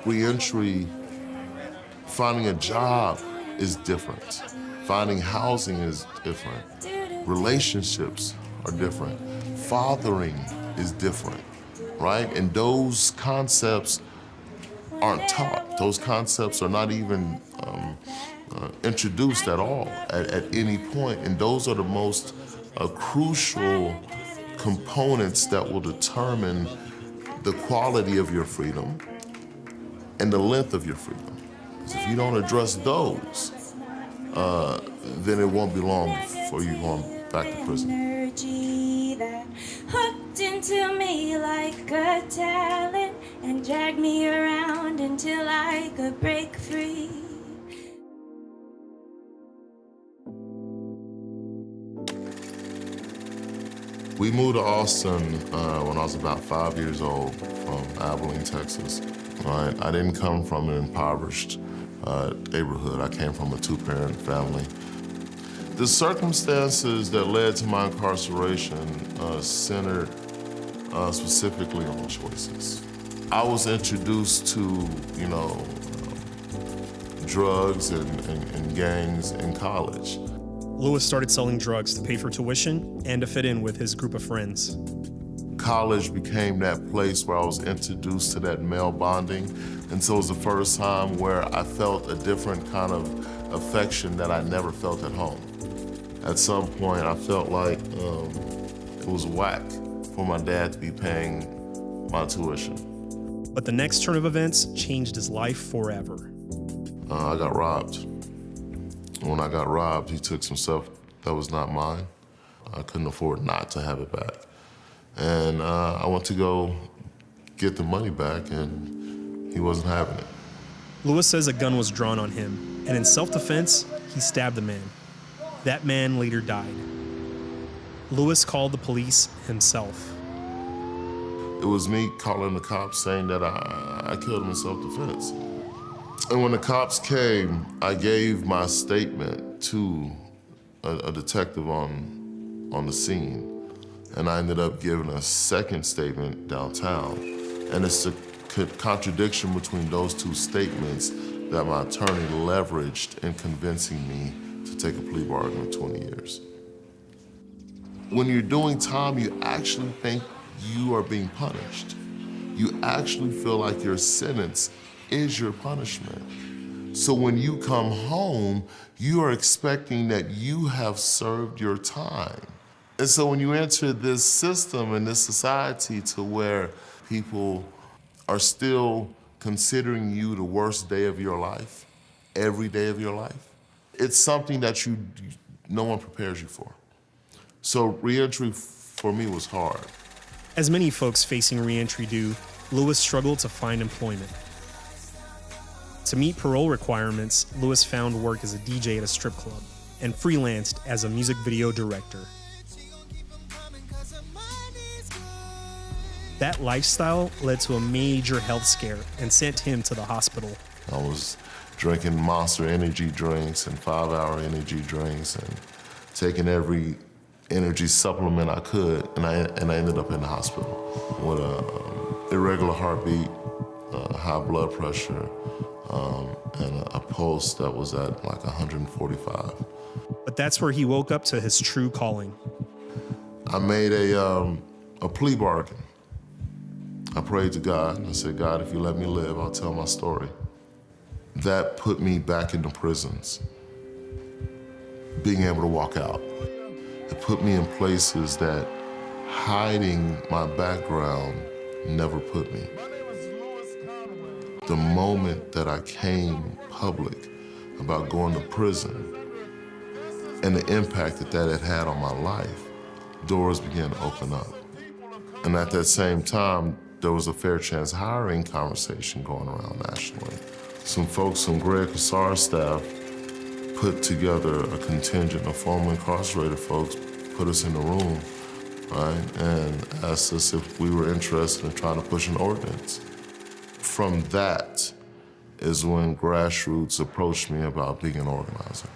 Reentry, finding a job is different. Finding housing is different. Relationships are different. Fathering is different, right? And those concepts aren't taught. Those concepts are not even introduced at all at any point. And those are the most crucial components that will determine the quality of your freedom and the length of your freedom. Because if you don't address those, then it won't be long before you're going back to prison. Energy that hooked into me like a talent and dragged me around until I could break free. We moved to Austin when I was about 5 years old from Abilene, Texas. Right? I didn't come from an impoverished neighborhood. I came from a two-parent family. The circumstances that led to my incarceration centered specifically on choices. I was introduced to, drugs and gangs in college. Lewis started selling drugs to pay for tuition and to fit in with his group of friends. College became that place where I was introduced to that male bonding. And so it was the first time where I felt a different kind of affection that I never felt at home. At some point, I felt like it was whack for my dad to be paying my tuition. But the next turn of events changed his life forever. I got robbed. When I got robbed, he took some stuff that was not mine. I couldn't afford not to have it back. And I went to go get the money back, and he wasn't having it. Lewis says a gun was drawn on him, and in self-defense, he stabbed the man. That man later died. Lewis called the police himself. It was me calling the cops saying that I killed him in self-defense. And when the cops came, I gave my statement to a detective on the scene. And I ended up giving a second statement downtown. And it's a contradiction between those two statements that my attorney leveraged in convincing me to take a plea bargain of 20 years. When you're doing time, you actually think you are being punished. You actually feel like your sentence is your punishment. So when you come home, you are expecting that you have served your time. And so when you enter this system and this society to where people are still considering you the worst day of your life, every day of your life, it's something that no one prepares you for. So reentry for me was hard. As many folks facing reentry do, Lewis struggled to find employment. To meet parole requirements, Lewis found work as a DJ at a strip club and freelanced as a music video director. That lifestyle led to a major health scare and sent him to the hospital. I was drinking Monster energy drinks and 5-hour energy drinks and taking every energy supplement I could, and I ended up in the hospital with a irregular heartbeat, high blood pressure, and a pulse that was at like 145. But that's where he woke up to his true calling. I made a plea bargain. I prayed to God. I said, God, if you let me live, I'll tell my story. That put me back into prisons, being able to walk out. It put me in places that hiding my background never put me. The moment that I came public about going to prison and the impact that it had on my life, doors began to open up. And at that same time, there was a fair chance hiring conversation going around nationally. Some folks from Greg Kassar's staff put together a contingent of former incarcerated folks, put us in the room, right, and asked us if we were interested in trying to push an ordinance. From that is when Grassroots approached me about being an organizer.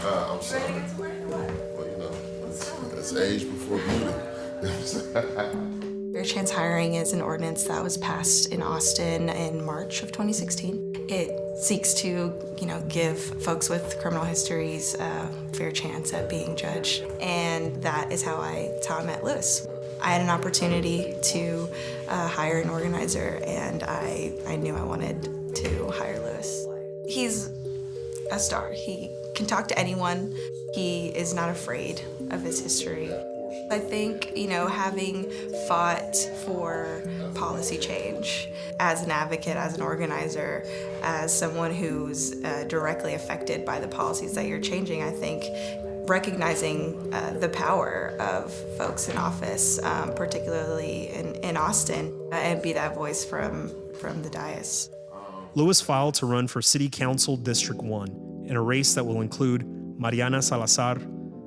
I'm sorry. Well, It's age before beauty. Fair chance hiring is an ordinance that was passed in Austin in March of 2016. It seeks to, give folks with criminal histories a fair chance at being judged, and that is how I met Lewis. I had an opportunity to hire an organizer, and I knew I wanted to hire Lewis. He's a star. He can talk to anyone. He is not afraid of his history. I think, having fought for policy change as an advocate, as an organizer, as someone who's directly affected by the policies that you're changing, I think recognizing the power of folks in office, particularly in Austin, and be that voice from the dais. Lewis filed to run for City Council District 1 in a race that will include Mariana Salazar,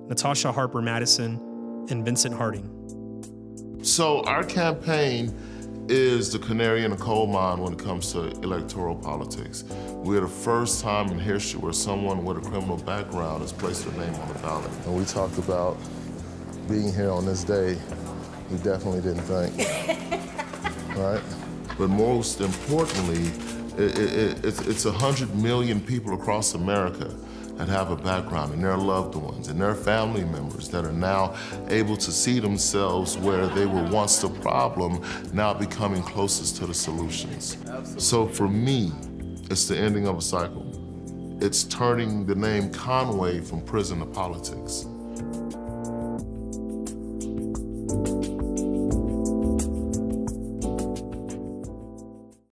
Natasha Harper Madison, and Vincent Harding. So our campaign is the canary in the coal mine when it comes to electoral politics. We're the first time in history where someone with a criminal background has placed their name on the ballot. And we talked about being here on this day. We definitely didn't think, right? But most importantly, it's 100 million people across America that have a background, and their loved ones and their family members that are now able to see themselves where they were once the problem, now becoming closest to the solutions. So for me, it's the ending of a cycle. It's turning the name Conway from prison to politics.